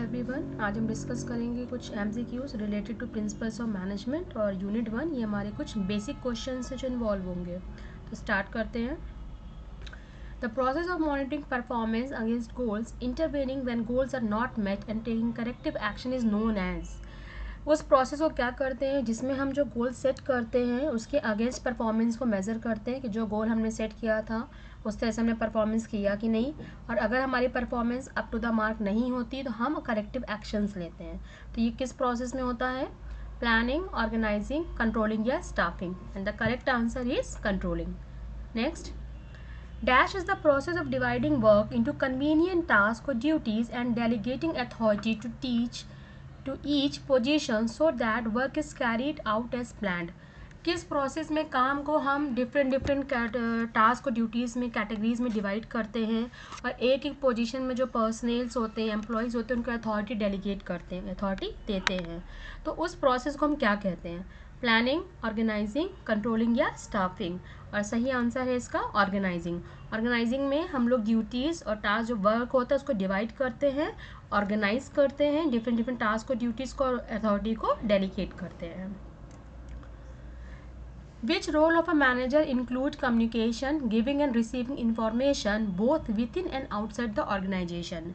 Everyone, आज हम discuss करेंगे कुछ MCQs related to principles of management और यूनिट 1। ये हमारे कुछ बेसिक क्वेश्चन से जो इन्वॉल्व होंगे। तो स्टार्ट करते हैं। The process of monitoring performance against goals intervening when goals are not met and taking corrective action is known as. उस प्रोसेस को क्या करते हैं जिसमें हम जो गोल सेट करते हैं उसके अगेंस्ट परफॉर्मेंस को मेज़र करते हैं कि जो गोल हमने सेट किया था उस तरह से हमने परफॉर्मेंस किया कि नहीं, और अगर हमारी performance up to the mark नहीं होती तो हम करेक्टिव एक्शंस लेते हैं। तो ये किस प्रोसेस में होता है? प्लानिंग, ऑर्गेनाइजिंग, कंट्रोलिंग या staffing. And the correct answer is controlling. Next, dash is the process of dividing work into convenient task और duties and delegating authority to each position so that work is carried out as planned. किस प्रोसेस में काम को हम different task और duties में categories में डिवाइड करते हैं और एक एक पोजीशन में जो पर्सनल्स होते हैं, एम्प्लॉयज़ होते हैं, उनको अथॉरिटी डेलीगेट करते हैं, अथॉरिटी देते हैं। तो उस प्रोसेस को हम क्या कहते हैं? प्लानिंग, ऑर्गेनाइजिंग, कंट्रोलिंग या स्टाफिंग। और सही आंसर है इसका ऑर्गेनाइजिंग। ऑर्गेनाइजिंग में हम लोग ड्यूटीज़ और टास्क जो वर्क होता है उसको डिवाइड करते हैं, ऑर्गेनाइज करते हैं, डिफरेंट टास्क और ड्यूटीज़ को अथॉरिटी को डेलीगेट करते हैं। Which role of a manager include communication, giving and receiving information both within and outside the organization?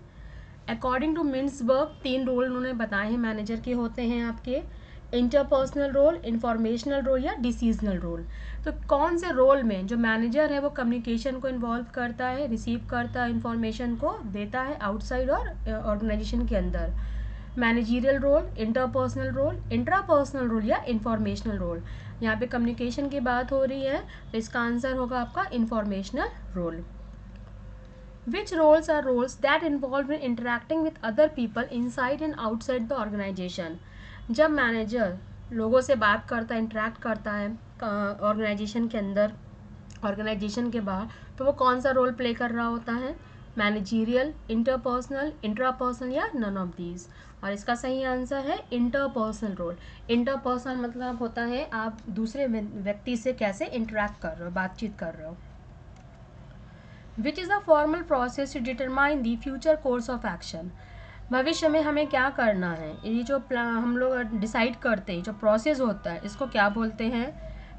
According to Mintzberg, 3 role उन्होंने बताए हैं मैनेजर के होते हैं आपके: इंटरपर्सनल रोल, इंफॉर्मेशनल रोल या डिसीजनल रोल। तो कौन से रोल में जो मैनेजर है वो कम्युनिकेशन को इन्वॉल्व करता है, रिसीव करता है, इंफॉर्मेशन को देता है आउटसाइड और ऑर्गेनाइजेशन के अंदर? Managerial role, interpersonal role, intrapersonal role या इंफॉर्मेशनल रोल। यहाँ पे कम्युनिकेशन की बात हो रही है तो इसका आंसर होगा आपका informational role. Which roles are roles that involve in interacting with other people inside and outside the organisation. जब मैनेजर लोगों से बात करता है, इंटरेक्ट करता है ऑर्गेनाइजेशन के अंदर, ऑर्गेनाइजेशन के बाहर, तो वो कौन सा रोल प्ले कर रहा होता है? मैनेजरियल, इंटरपर्सनल, इंट्रापर्सनल या नन ऑफ दीज। और इसका सही आंसर है इंटरपर्सनल रोल। इंटरपर्सनल मतलब होता है आप दूसरे व्यक्ति से कैसे इंटरेक्ट कर रहे हो, बातचीत कर रहे हो। Which is a formal process to determine the future course of action. भविष्य में हमें क्या करना है, ये जो हम लोग डिसाइड करते हैं, जो प्रोसेस होता है, इसको क्या बोलते हैं?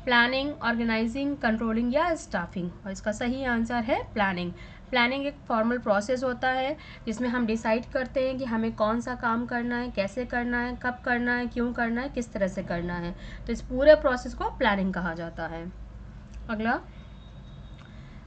प्लानिंग, ऑर्गेनाइजिंग, कंट्रोलिंग या स्टाफिंग। और इसका सही आंसर है प्लानिंग। प्लानिंग एक फॉर्मल प्रोसेस होता है जिसमें हम डिसाइड करते हैं कि हमें कौन सा काम करना है, कैसे करना है, कब करना है, क्यों करना है, किस तरह से करना है। तो इस पूरे प्रोसेस को प्लानिंग कहा जाता है। अगला,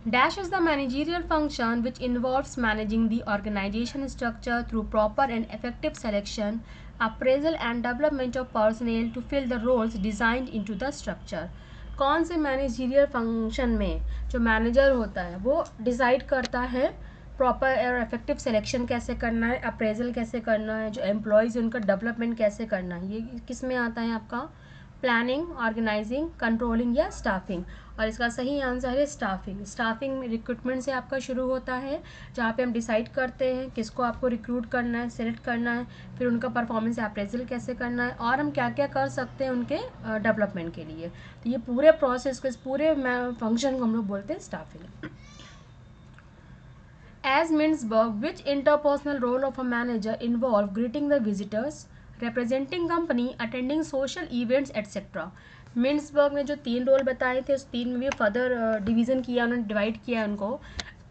dash is the managerial function which involves managing the organisation structure through proper and effective selection, appraisal and development of personal to fill the roles designed into the structure. कौन से managerial function में जो manager होता है वो decide करता है proper और इफेक्टिव सिलेक्शन कैसे करना है, अप्रेजल कैसे करना है, जो एम्प्लॉयज़ उनका डेवलपमेंट कैसे करना है। ये किस में आता है आपका? प्लानिंग, ऑर्गेनाइजिंग, कंट्रोलिंग या स्टाफिंग। और इसका सही आंसर है स्टाफिंग। स्टाफिंग रिक्रूटमेंट से आपका शुरू होता है जहाँ पे हम डिसाइड करते हैं किसको आपको रिक्रूट करना है, सेलेक्ट करना है, फिर उनका परफॉर्मेंस अप्रेजल कैसे करना है और हम क्या क्या कर सकते हैं उनके डेवलपमेंट के लिए। तो ये पूरे प्रोसेस को, इस पूरे फंक्शन को हम लोग बोलते हैं staffing. As Mintzberg, which interpersonal role of a manager involve greeting the visitors, representing company, attending social events, etc. मिन्सबर्ग ने जो 3 रोल बताए थे उस 3 में भी फर्दर डिवीज़न किया, उन्होंने डिवाइड किया उनको।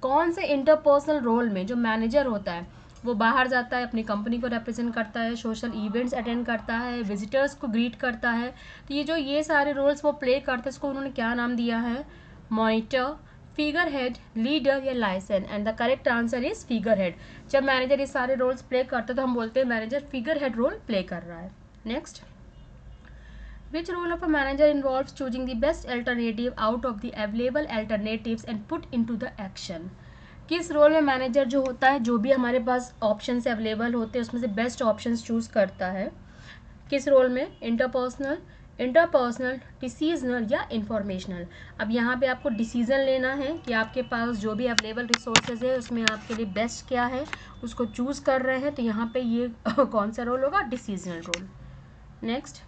कौन से इंटरपर्सनल रोल में जो मैनेजर होता है वो बाहर जाता है, अपनी कंपनी को रिप्रेजेंट करता है, सोशल इवेंट्स अटेंड करता है, विजिटर्स को ग्रीट करता है। तो ये सारे रोल्स वो प्ले करते हैं, इसको उन्होंने क्या नाम दिया है? मॉनिटर, फिगर हेड, लीडर या licence. And the correct answer is figure head. जब मैनेजर ये सारे रोल्स प्ले करते हैं तो हम बोलते हैं manager figure head role play कर रहा है। Next, which role of a manager involves choosing the best alternative out of the available alternatives and put into the action. किस रोल में मैनेजर जो होता है, जो भी हमारे पास ऑप्शंस अवेलेबल होते हैं उसमें से बेस्ट ऑप्शंस चूज करता है। किस रोल में? इंटरपर्सनल, इंटरपर्सनल, डिसीजनल या इंफॉर्मेशनल। अब यहाँ पे आपको डिसीजन लेना है कि आपके पास जो भी अवेलेबल रिसोर्सेज है उसमें आपके लिए बेस्ट क्या है, उसको चूज कर रहे हैं। तो यहाँ पे ये कौन सा रोल होगा? Decisional role. Next,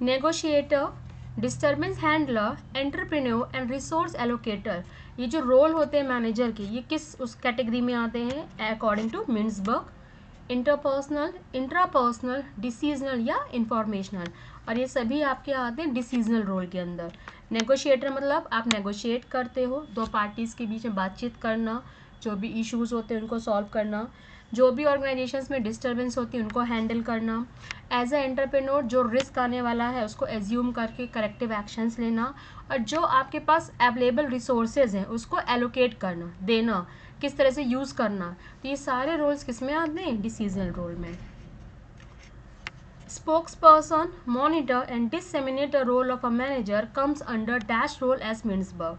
negotiator, disturbance handler, entrepreneur and resource allocator. ये जो रोल होते हैं मैनेजर के, ये किस उस कैटेगरी में आते हैं according to Mintzberg? Interpersonal, intrapersonal, decisional या इंफॉर्मेशनल, और ये सभी आपके आते हैं डिसीजनल रोल के अंदर। नेगोशिएटर मतलब आप नेगोशिएट करते हो, दो पार्टीज़ के बीच में बातचीत करना, जो भी इश्यूज़ होते हैं उनको सॉल्व करना, जो भी ऑर्गेनाइजेशंस में डिस्टर्बेंस होती है उनको हैंडल करना। एज ए एंटरप्रेन्योर जो रिस्क आने वाला है उसको एज्यूम करके करेक्टिव एक्शंस लेना, और जो आपके पास अवेलेबल रिसोर्सेज हैं उसको एलोकेट करना, देना, किस तरह से यूज़ करना। तो ये सारे रोल्स किस में आते हैं? डिसीजनल रोल में। Spokesperson, monitor and disseminate the role of a manager comes under dash role as Mintzberg.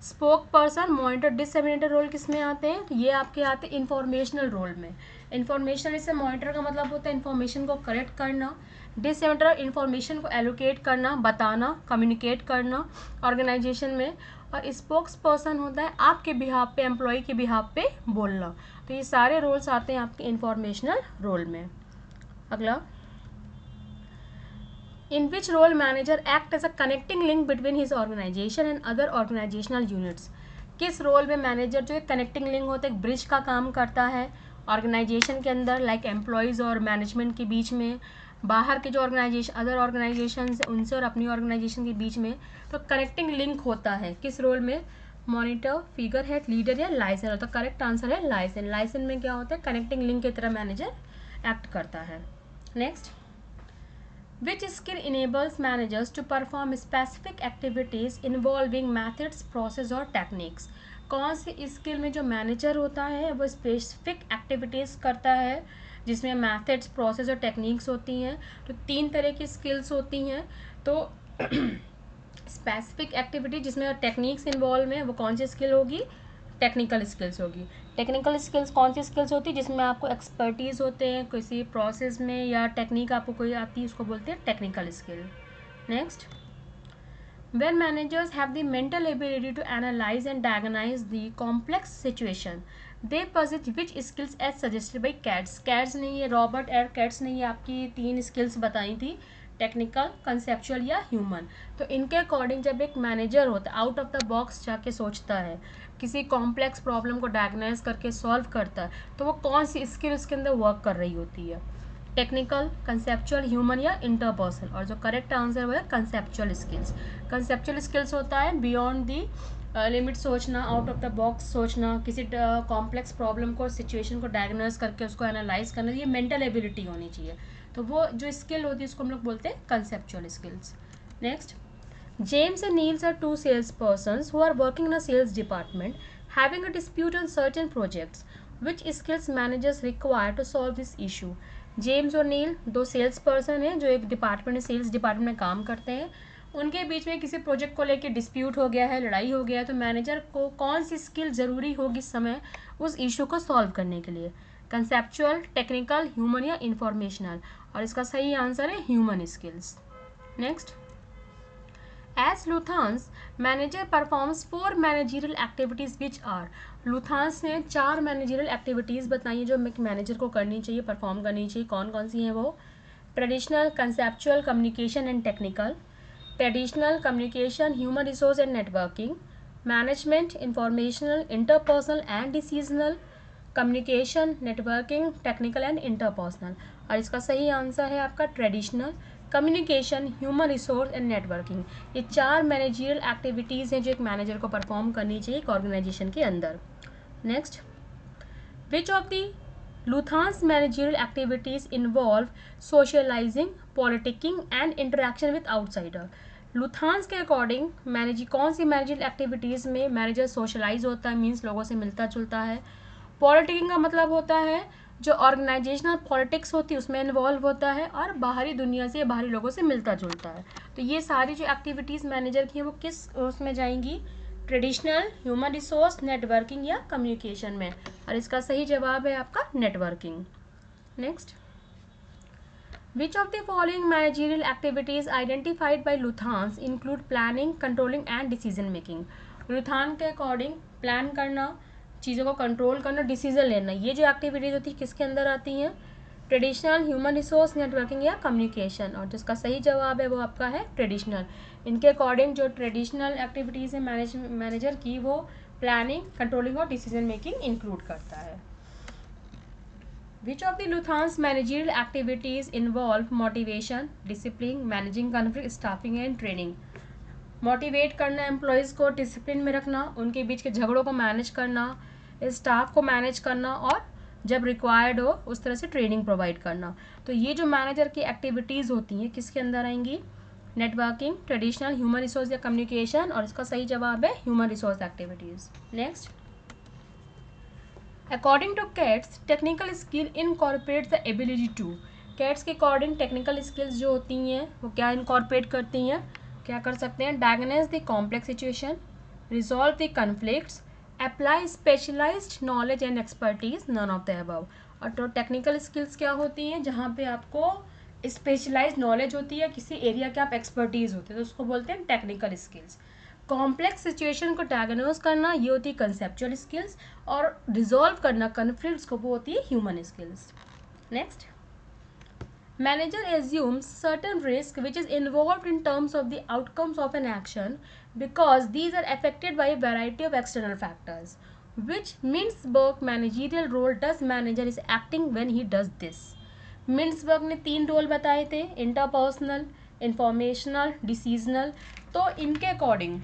Spokesperson, monitor, disseminator role किस में आते हैं? तो ये आपके आते हैं इंफॉर्मेशनल रोल में। इंफॉर्मेशनल इससे मॉनिटर का मतलब होता है इंफॉर्मेशन को कलेक्ट करना, डिसमिनेटर इंफॉर्मेशन को एलोकेट करना, बताना, कम्युनिकेट करना ऑर्गेनाइजेशन में, और स्पोक्स पर्सन होता है आपके बिहाफ पे, एम्प्लॉय के बिहाफ पे बोलना। तो ये सारे रोल्स आते हैं आपके इंफॉर्मेशनल रोल में। अगला, in which role manager act as a connecting link between his organization and other organizational units। किस रोल में मैनेजर जो एक कनेक्टिंग लिंक होता है, एक ब्रिज का काम करता है ऑर्गेनाइजेशन के अंदर, लाइक एम्प्लॉयज़ और मैनेजमेंट के बीच में, बाहर के जो ऑर्गेनाइजेशन, अदर ऑर्गेनाइजेशन उनसे और अपनी ऑर्गेनाइजेशन के बीच में। तो कनेक्टिंग लिंक होता है किस रोल में? मॉनिटर, फिगर हेड, लीडर या लाइसेंस। तो करेक्ट आंसर है लाइसेंस। लाइसेंस में क्या होता है? कनेक्टिंग लिंक की तरह मैनेजर एक्ट करता है। Next, which skill enables managers to perform specific activities involving methods, process और techniques। कौन सी स्किल में जो मैनेजर होता है वो स्पेसिफिक एक्टिविटीज़ करता है जिसमें मेथड्स, प्रोसेस और टेक्निक्स होती हैं। तो 3 तरह की स्किल्स होती हैं। तो स्पेसिफिक एक्टिविटी जिसमें टेक्निक्स इन्वॉल्व हैं वो कौन सी स्किल होगी? टेक्निकल स्किल्स होगी। टेक्निकल स्किल्स कौन सी स्किल्स होती है? जिसमें आपको एक्सपर्टीज़ होते हैं किसी प्रोसेस में या टेक्निक आपको कोई आती है, उसको बोलते हैं technical skill. Next, when managers have the mental ability to analyze and diagnose the complex situation, they possess which skills as suggested by Katz। Cats ने ये, रॉबर्ट एयर कैट्स ने ये आपकी 3 स्किल्स बताई थी, टेक्निकल, कंसेप्चुअल या human. तो इनके अकॉर्डिंग जब एक मैनेजर होता है आउट ऑफ द बॉक्स जाके सोचता है, किसी कॉम्प्लेक्स प्रॉब्लम को डायग्नाइज करके सॉल्व करता है, तो वो कौन सी स्किल उसके अंदर वर्क कर रही होती है? टेक्निकल, कंसेप्चुअल, ह्यूमन या इंटरपर्सनल। और जो करेक्ट आंसर वो है कंसेप्चुअल स्किल्स। कंसेप्चुअल स्किल्स होता है बियॉन्ड दी लिमिट सोचना, आउट ऑफ द बॉक्स सोचना, किसी कॉम्प्लेक्स प्रॉब्लम को, सिचुएशन को डायग्नोज करके उसको एनालाइज करना, ये मेंटल एबिलिटी होनी चाहिए। तो वो जो स्किल होती है उसको हम लोग बोलते हैं conceptual skills. Next, James and Niels are 2 salespersons who are working in a sales department having a dispute on certain projects. Which skills managers require to solve this issue? James और नील 2 sales person हैं जो एक department, sales department में काम करते हैं। उनके बीच में किसी प्रोजेक्ट को लेकर डिस्प्यूट हो गया है, लड़ाई हो गया है, तो मैनेजर को कौन सी स्किल ज़रूरी होगी इस समय उस इशू को सॉल्व करने के लिए? कंसेप्चुअल, टेक्निकल, ह्यूमन या इंफॉर्मेशनल। और इसका सही आंसर है human skills. Next, As Lufthansa, manager performs 4 managerial activities which are। Lufthansa ने 4 मैनेजरियल एक्टिविटीज़ बताई हैं जो मैनेजर को करनी चाहिए, परफॉर्म करनी चाहिए। कौन कौन सी हैं वो? Traditional, conceptual, communication and technical. Traditional, communication, human resource and networking. Management, informational, interpersonal and decisional. Communication, networking, technical and interpersonal. और इसका सही आंसर है आपका traditional, communication, human resource and networking. ये 4 मैनेजरियल एक्टिविटीज़ हैं जो एक मैनेजर को परफॉर्म करनी चाहिए एक ऑर्गेनाइजेशन के अंदर। Next, which of the Lufthansa managerial activities involve socialising, politicking and interaction with outsider. Lufthansa के अकॉर्डिंग कौन सी मैनेजरियल एक्टिविटीज़ में मैनेजर सोशलाइज होता है, मीन्स लोगों से मिलता जुलता है। पॉलिटिकिंग का मतलब होता है जो ऑर्गेनाइजेशनल पॉलिटिक्स होती है उसमें इन्वॉल्व होता है, और बाहरी दुनिया से, बाहरी लोगों से मिलता जुलता है। तो ये सारी जो एक्टिविटीज़ मैनेजर की हैं वो किस उसमें जाएंगी? ट्रेडिशनल, ह्यूमन रिसोर्स, नेटवर्किंग या कम्युनिकेशन में। और इसका सही जवाब है आपका networking. Next, which of the following managerial activities identified by Lufthansa include planning, controlling and decision making. Lufthansa के अकॉर्डिंग प्लान करना, चीज़ों को कंट्रोल करना, डिसीजन लेना, ये जो एक्टिविटीज़ होती है किसके अंदर आती हैं? ट्रेडिशनल, ह्यूमन रिसोर्स, नेटवर्किंग या कम्युनिकेशन। और जिसका सही जवाब है वो आपका है ट्रेडिशनल। इनके अकॉर्डिंग जो ट्रेडिशनल एक्टिविटीज़ है मैनेजर की वो प्लानिंग, कंट्रोलिंग और डिसीजन मेकिंग इंक्लूड करता है। Which of the Lufthansa managerial activities involve motivation, discipline, managing conflict, staffing and training? Motivate करना एम्प्लॉयज़ को, डिसिप्लिन में रखना, उनके बीच के झगड़ों को मैनेज करना, स्टाफ को मैनेज करना और जब रिक्वायर्ड हो उस तरह से ट्रेनिंग प्रोवाइड करना. तो ये जो मैनेजर की एक्टिविटीज़ होती हैं किसके अंदर आएंगी? नेटवर्किंग, ट्रेडिशनल, ह्यूमन रिसोर्स या कम्युनिकेशन. और इसका सही जवाब है human resource activities. Next, according to Katz technical skill incorporate the ability to. Katz के अकॉर्डिंग टेक्निकल स्किल्स जो होती हैं वो क्या इनकॉर्पोरेट करती हैं, क्या कर सकते हैं? Diagnose the complex situation, resolve the conflicts, apply specialised knowledge and expertise, none of the above. और तो टेक्निकल स्किल्स क्या होती हैं? जहाँ पे आपको स्पेशलाइज्ड नॉलेज होती है, किसी एरिया के आप एक्सपर्टीज होते हैं, तो उसको बोलते हैं टेक्निकल स्किल्स. कॉम्प्लेक्स सिचुएशन को डायग्नोस करना ये होती है कंसेप्चुअल स्किल्स, और रिजॉल्व करना कन्फ्लिक्ट्स को वो होती है human skills. Next, manager assumes certain risk which is involved in terms of the outcomes of an action because these are affected by a variety of external factors. Which Mintzberg managerial role does manager is acting when he does this? Mintzberg ने 3 role बताए थे, interpersonal, informational, decisional. तो इनके according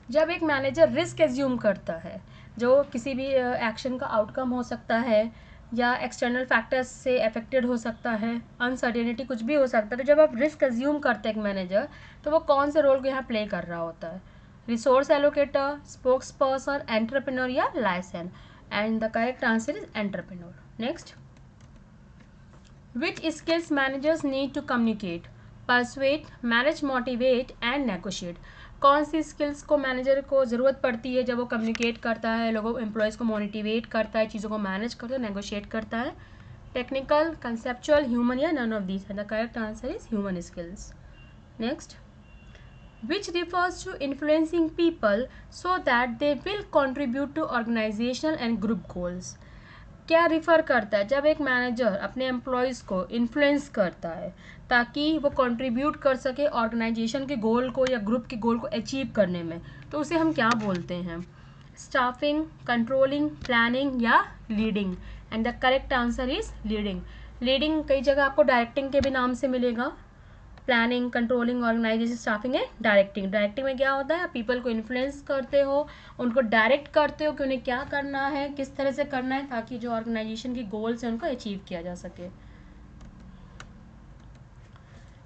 जब एक manager risk assume करता है, जो किसी भी एक्शन का आउटकम हो सकता है या एक्सटर्नल फैक्टर्स से अफेक्टेड हो सकता है, अनसर्टेनिटी कुछ भी हो सकता है, तो जब आप रिस्क एज्यूम करते हैं एक मैनेजर, तो वो कौन से रोल को यहाँ प्ले कर रहा होता है? Resource allocator, spokesperson, entrepreneur या licence. And the correct answer is entrepreneur. Next, which skills managers need to communicate, persuade, manage, motivate and negotiate. कौन सी स्किल्स को मैनेजर को ज़रूरत पड़ती है जब वो कम्युनिकेट करता है, लोगों एम्प्लॉयज़ को मोटिवेट करता है, चीज़ों को मैनेज करता है, नेगोशिएट करता है? टेक्निकल, कंसेप्चुअल, ह्यूमन या none of these. The correct answer is human skills. Next, which refers to influencing people so that they will contribute to organizational and group goals. क्या रिफ़र करता है? जब एक मैनेजर अपने employees को influence करता है ताकि वो कंट्रीब्यूट कर सके ऑर्गेनाइजेशन के गोल को या ग्रुप के गोल को अचीव करने में, तो उसे हम क्या बोलते हैं? स्टाफिंग, कंट्रोलिंग, प्लानिंग या leading. And the correct answer is leading. Leading कई जगह आपको डायरेक्टिंग के भी नाम से मिलेगा. प्लानिंग, कंट्रोलिंग, ऑर्गेनाइजेशन, स्टाफिंग है डायरेक्टिंग. डायरेक्टिंग में क्या होता है? आप पीपल को इन्फ्लुएंस करते हो, उनको डायरेक्ट करते हो कि उन्हें क्या करना है, किस तरह से करना है, ताकि जो ऑर्गेनाइजेशन की गोल्स हैं उनको अचीव किया जा सके.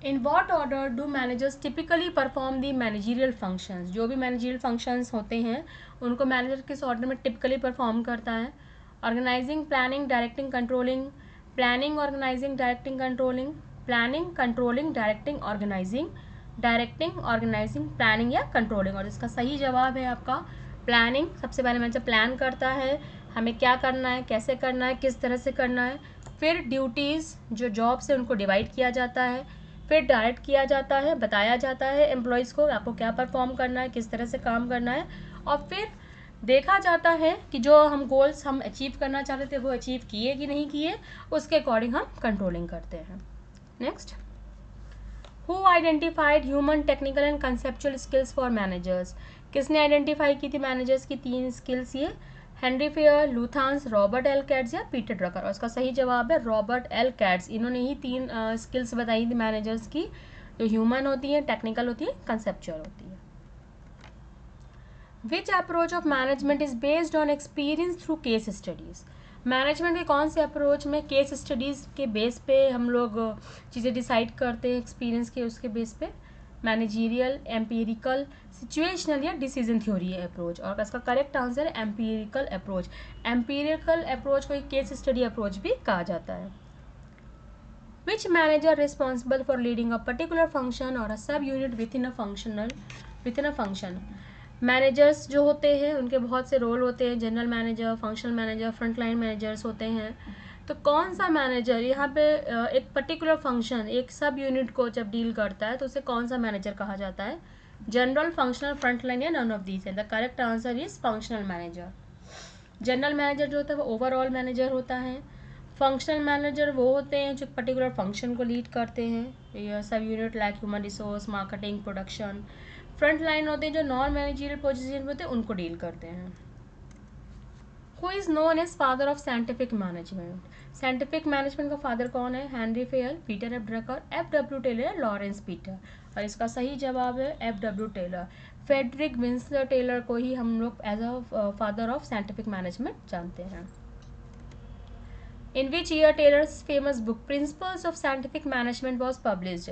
In what order do managers typically perform the managerial functions. जो भी मैनेजरियल फंक्शंस होते हैं उनको मैनेजर किस ऑर्डर में टिपिकली परफॉर्म करता है? Organising, planning, directing, controlling. Planning, organising, directing, controlling. Planning, controlling, directing, organising. Directing, organising, planning या कंट्रोलिंग. और इसका सही जवाब है आपका प्लानिंग. सबसे पहले मैनेजर प्लान करता है हमें क्या करना है, कैसे करना है, किस तरह से करना है. फिर ड्यूटीज़ जो जॉब से उनको डिवाइड किया जाता है, फिर डायरेक्ट किया जाता है, बताया जाता है एम्प्लॉयज़ को आपको क्या परफॉर्म करना है, किस तरह से काम करना है, और फिर देखा जाता है कि जो हम गोल्स हम अचीव करना चाहते थे वो अचीव किए कि नहीं किए, उसके अकॉर्डिंग हम कंट्रोलिंग करते हैं. Next, who identified human, technical and conceptual skills for managers. किसने आइडेंटिफाई की थी मैनेजर्स की 3 स्किल्स? ये Henri Fayol, Luthans, Robert L Katz या पीटर ड्रकर. और इसका सही जवाब है रॉबर्ट एल कैट्स. इन्होंने ही 3 स्किल्स बताई थी मैनेजर्स की, जो ह्यूमन होती हैं, टेक्निकल होती है, कंसेप्चुअल होती है. Which approach of management is based on experience through case studies. Management के कौन से अप्रोच में केस स्टडीज़ के बेस पे हम लोग चीज़ें डिसाइड करते हैं, एक्सपीरियंस के उसके बेस पे? मैनेजीरियल, एम्पीरिकल, सिचुएशनल या डिसीजन थ्योरी अप्रोच. और इसका करेक्ट आंसर है एम्पीरिकल अप्रोच. एम्पीरिकल अप्रोच को एक केस स्टडी अप्रोच भी कहा जाता है. Which manager responsible for leading a particular function और a sub unit within a function. Managers जो होते हैं उनके बहुत से रोल होते हैं. General manager, functional manager, front line managers होते हैं. तो कौन सा मैनेजर यहाँ पे एक पर्टिकुलर फंक्शन, एक सब यूनिट को जब डील करता है तो उसे कौन सा मैनेजर कहा जाता है? जनरल, फंक्शनल, फ्रंट लाइन या नन ऑफ दीज है. The correct answer is functional manager. General manager जो होता है वो ओवरऑल मैनेजर होता है. फंक्शनल मैनेजर वो होते हैं जो पर्टिकुलर फंक्शन को लीड करते हैं, सब unit like human resource, marketing, production. Front line होते हैं जो नॉन मैनेजरियल पोजीशन होते हैं, उनको डील करते हैं. Who is known as father of scientific management? Scientific management का फादर कौन है? Henri Fayol, Peter F Drucker, F.W. Taylor, Lawrence Peter. और इसका सही जवाब है F.W. टेलर। फ्रेडरिक विंसलर टेलर को ही हम लोग as a father of scientific management जानते हैं। In which year Taylor's famous book principles of scientific management was published?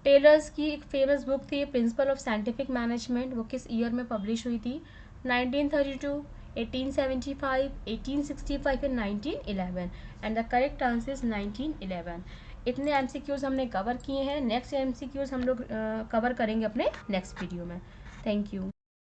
Taylor's की एक फेमस बुक थी प्रिंसिपल ऑफ साइंटिफिक मैनेजमेंट, वो किस ईयर में पब्लिश हुई थी? 1932, 1875, 1865 and 1911। And the correct answer is 1911। इतने एमसीक्यूज हमने कवर किए हैं। नेक्स्ट एमसीक्यूज हम लोग कवर करेंगे अपने नेक्स्ट वीडियो में। Thank you.